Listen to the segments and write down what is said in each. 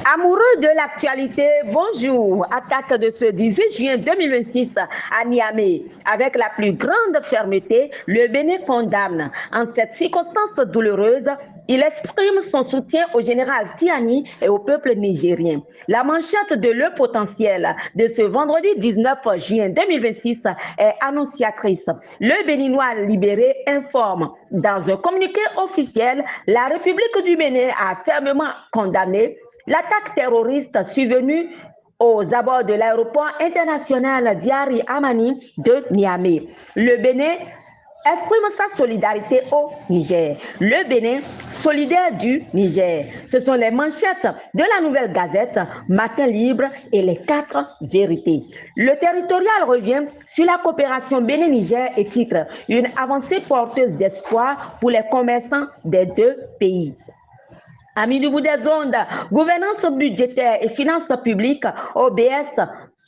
Amoureux de l'actualité, bonjour. Attaque de ce 18 juin 2026 à Niamey. Avec la plus grande fermeté, le Bénin condamne. En cette circonstance douloureuse, il exprime son soutien au général Tiani et au peuple nigérien. La manchette de Le Potentiel de ce vendredi 19 juin 2026 est annonciatrice. Le Béninois libéré informe. Dans un communiqué officiel, la République du Bénin a fermement condamné l'attaque terroriste survenue aux abords de l'aéroport international Diari Amani de Niamey. Le Bénin exprime sa solidarité au Niger. Le Bénin, solidaire du Niger. Ce sont les manchettes de la Nouvelle Gazette, Matin Libre et les 4 vérités. Le territorial revient sur la coopération Bénin-Niger et titre une avancée porteuse d'espoir pour les commerçants des deux pays. Amis du bout des ondes, gouvernance budgétaire et finances publiques, OBS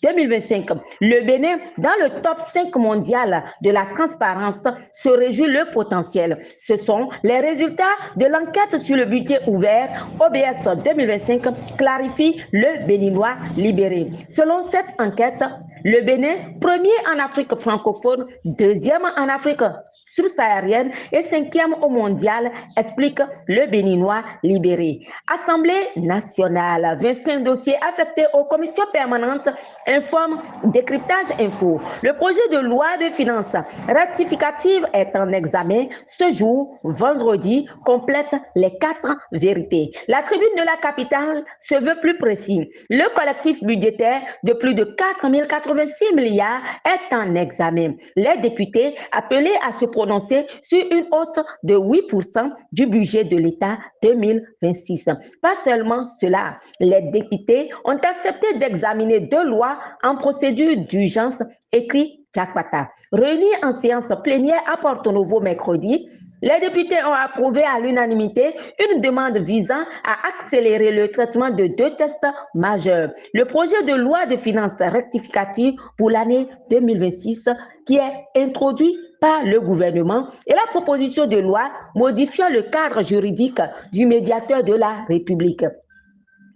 2025. Le Bénin, dans le top 5 mondial de la transparence, se réjouit le potentiel. Ce sont les résultats de l'enquête sur le budget ouvert OBS 2025 clarifie le Béninois libéré. Selon cette enquête, le Bénin, premier en Afrique francophone, deuxième en Afrique subsaharienne et cinquième au mondial, explique le Béninois libéré. Assemblée nationale, 25 dossiers affectés aux commissions permanentes, informe Décryptage Info. Le projet de loi de finances rectificative est en examen. Ce jour, vendredi, complète les 4 vérités. La tribune de la capitale se veut plus précis. Le collectif budgétaire de plus de 4086 milliards est en examen. Les députés appelés à se prononcer sur une hausse de 8% du budget de l'État 2026. Pas seulement cela, les députés ont accepté d'examiner 2 lois en procédure d'urgence, écrit Chakpata. Réunis en séance plénière à Porto Novo mercredi, les députés ont approuvé à l'unanimité une demande visant à accélérer le traitement de 2 tests majeurs. Le projet de loi de finances rectificative pour l'année 2026 qui est introduit par le gouvernement et la proposition de loi modifiant le cadre juridique du médiateur de la République.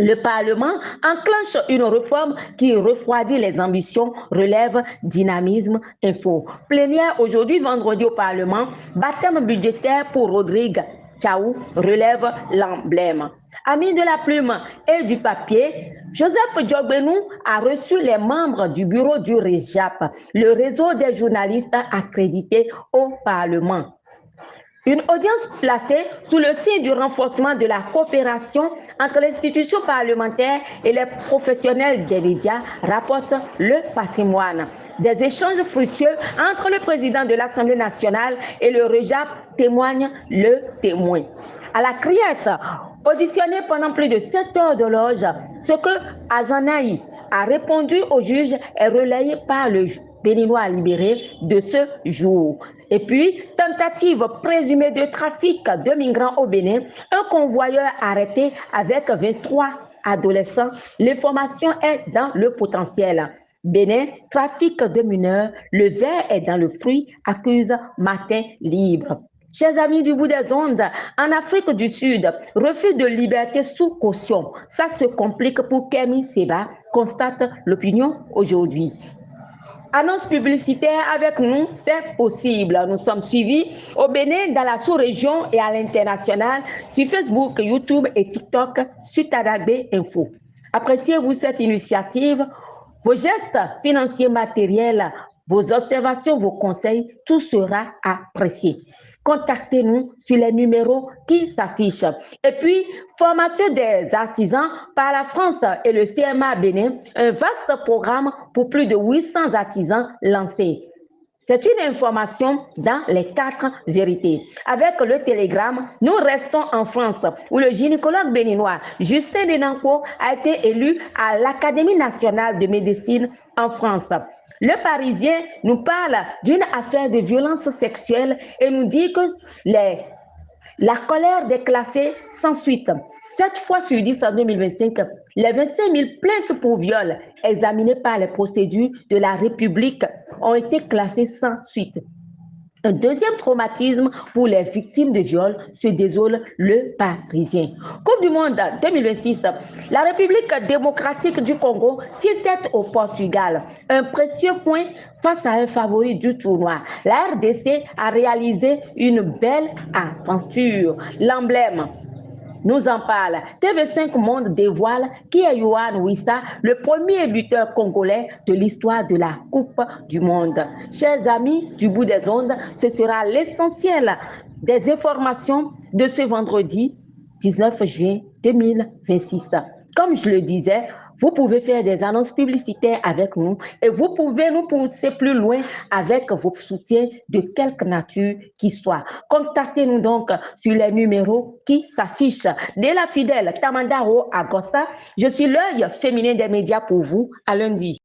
Le Parlement enclenche une réforme qui refroidit les ambitions, relève Dynamisme Info. Plénière aujourd'hui, vendredi au Parlement, baptême budgétaire pour Rodrigue Tchaou, relève l'emblème. Amis de la plume et du papier, Joseph Diogbenou a reçu les membres du bureau du RESJAP, le réseau des journalistes accrédités au Parlement. Une audience placée sous le signe du renforcement de la coopération entre l'institution parlementaire et les professionnels des médias, rapporte le patrimoine. Des échanges fructueux entre le président de l'Assemblée nationale et le REJAP témoignent le témoin. À la criette, auditionné pendant plus de 7 heures de loge, ce que Azanaï a répondu au juge est relayé par le Béninois libéré de ce jour. Et puis, tentative présumée de trafic de migrants au Bénin, un convoyeur arrêté avec 23 adolescents. L'information est dans le potentiel. Bénin, trafic de mineurs, le verre est dans le fruit, accuse Matin Libre. Chers amis du bout des ondes, en Afrique du Sud, refus de liberté sous caution. Ça se complique pour Kemi Seba, constate l'opinion aujourd'hui. Annonce publicitaire avec nous, c'est possible. Nous sommes suivis au Bénin, dans la sous-région et à l'international, sur Facebook, YouTube et TikTok, sur Tadagbe Info. Appréciez-vous cette initiative? Vos gestes financiers matériels, vos observations, vos conseils, tout sera apprécié. Contactez-nous sur les numéros qui s'affichent. Et puis, formation des artisans par la France et le CMA Bénin, un vaste programme pour plus de 800 artisans lancés. C'est une information dans les 4 vérités. Avec le télégramme, nous restons en France, où le gynécologue béninois Justin Denanko a été élu à l'Académie nationale de médecine en France. Le Parisien nous parle d'une affaire de violence sexuelle et nous dit que la colère des classés sans suite. 7 fois sur 10 en 2025, les 25 000 plaintes pour viol examinées par les procédures de la République ont été classées sans suite. Un deuxième traumatisme pour les victimes de viol, se désole le Parisien. Coupe du monde 2026, la République démocratique du Congo tient tête au Portugal. Un précieux point face à un favori du tournoi. La RDC a réalisé une belle aventure. L'emblème nous en parle. TV5 Monde dévoile qui est Yohan Wissa, le premier buteur congolais de l'histoire de la Coupe du Monde. Chers amis du bout des ondes, ce sera l'essentiel des informations de ce vendredi 19 juin 2026. Comme je le disais, vous pouvez faire des annonces publicitaires avec nous et vous pouvez nous pousser plus loin avec vos soutiens de quelque nature qu'il soit. Contactez-nous donc sur les numéros qui s'affichent. De la fidèle Tamandaro Agossa, je suis l'œil féminin des médias pour vous. À lundi.